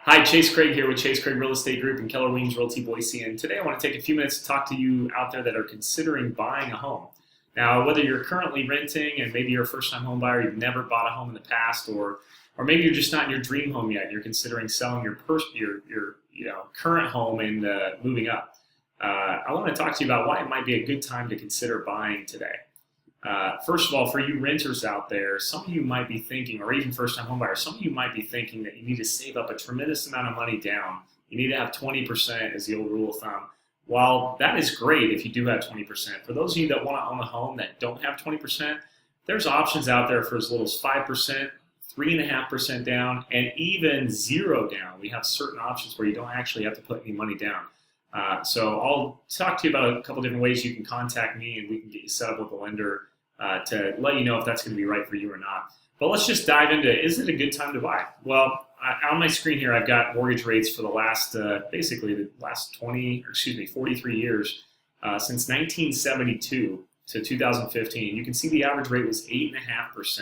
Hi, Chase Craig here with Chase Craig Real Estate Group and Keller Williams Realty Boise. And today I want to take a few minutes to talk to you out there that are considering buying a home. Now, whether you're currently renting and maybe you're a first-time home buyer, you've never bought a home in the past, or maybe you're just not in your dream home yet. You're considering selling your current home and moving up. I want to talk to you about why it might be a good time to consider buying today. First of all, for you renters out there, some of you might be thinking, or even first-time home buyers, some of you might be thinking that you need to save up a tremendous amount of money down. You need to have 20% as the old rule of thumb. While that is great if you do have 20%, for those of you that want to own a home that don't have 20%, there's options out there for as little as 5%, 3.5% down, and even 0 down. We have certain options where you don't actually have to put any money down. So I'll talk to you about a couple different ways you can contact me and we can get you set up with a lender to let you know if that's going to be right for you or not. But let's just dive into, is it a good time to buy? Well, on my screen here, I've got mortgage rates for the last, basically the last 43 years, since 1972 to 2015. You can see the average rate was 8.5%.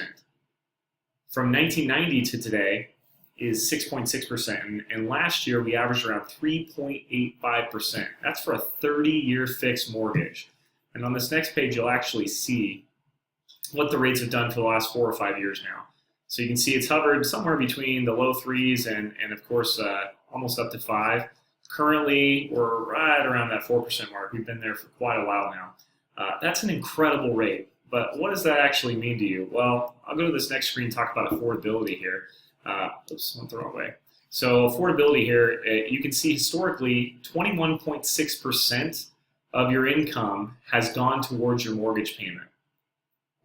From 1990 to today is 6.6%. And last year, we averaged around 3.85%. That's for a 30-year fixed mortgage. And on this next page, you'll actually see what the rates have done for the last 4 or 5 years now. So you can see it's hovered somewhere between the low 3s and of course, almost up to 5. Currently, we're right around that 4% mark. We've been there for quite a while now. That's an incredible rate. But what does that actually mean to you? Well, I'll go to this next screen and talk about affordability here. Oops, went the wrong way. So affordability here, you can see historically 21.6% of your income has gone towards your mortgage payment.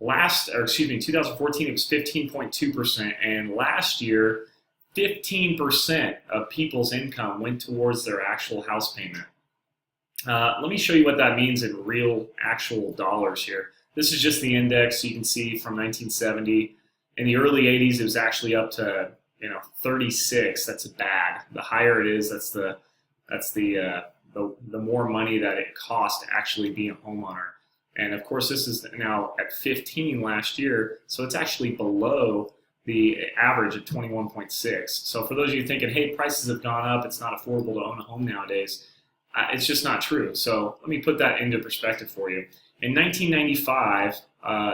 2014 it was 15.2%, and last year 15% of people's income went towards their actual house payment. Let me show you what that means in real actual dollars here. This is just the index. You can see from 1970. In the early 80s, it was actually up to 36. That's bad. The higher it is, that's the more money that it costs to actually be a homeowner. And of course, this is now at 15 last year, so it's actually below the average of 21.6. So for those of you thinking, hey, prices have gone up, it's not affordable to own a home nowadays, it's just not true. So let me put that into perspective for you. In 1995,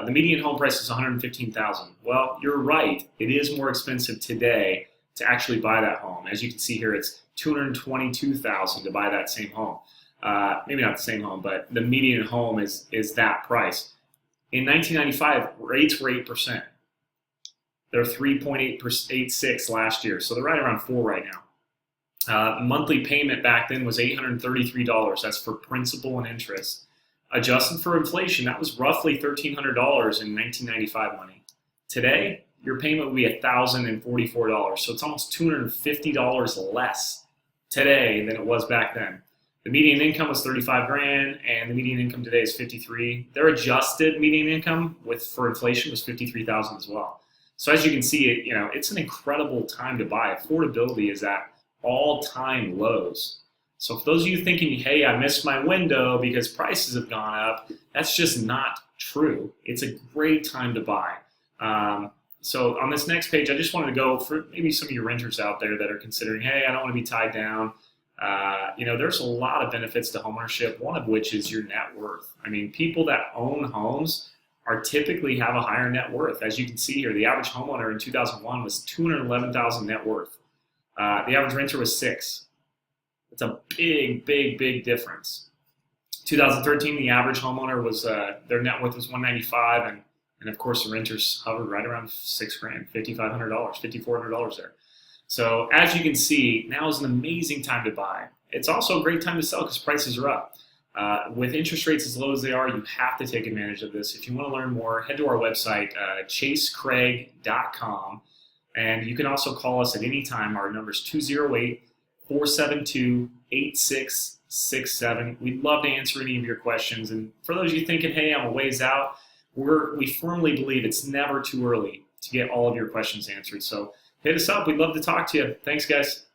the median home price is $115,000. Well, you're right. It is more expensive today to actually buy that home. As you can see here, it's $222,000 to buy that same home. Maybe not the same home, but the median home is that price. In 1995, rates were 8%. They're 3.86 last year, so they're right around 4 right now. Monthly payment back then was $833. That's for principal and interest. Adjusted for inflation, that was roughly $1,300 in 1995 money. Today, your payment would be $1,044, so it's almost $250 less today than it was back then. The median income was $35,000, and the median income today is $53,000. Their adjusted median income for inflation was $53,000 as well. So as you can see, it's an incredible time to buy. Affordability is at all-time lows. So for those of you thinking, hey, I missed my window because prices have gone up, that's just not true. It's a great time to buy. So on this next page, I just wanted to go for maybe some of your renters out there that are considering, hey, I don't want to be tied down. There's a lot of benefits to homeownership, one of which is your net worth. I mean, people that own homes typically have a higher net worth. As you can see here, the average homeowner in 2001 was $211,000 net worth. The average renter was $6,000. It's a big difference. 2013, the average homeowner was their net worth was $195,000, and of course the renters hovered right around $6,000, $5,500, $5,400 there. So as you can see, now is an amazing time to buy. It's also a great time to sell because prices are up. With interest rates as low as they are, you have to take advantage of this. If you want to learn more, head to our website, chasecraig.com, and you can also call us at any time. Our number is 208-472-8667. We'd love to answer any of your questions. And for those of you thinking, hey, I'm a ways out, we firmly believe it's never too early to get all of your questions answered. So hit us up. We'd love to talk to you. Thanks, guys.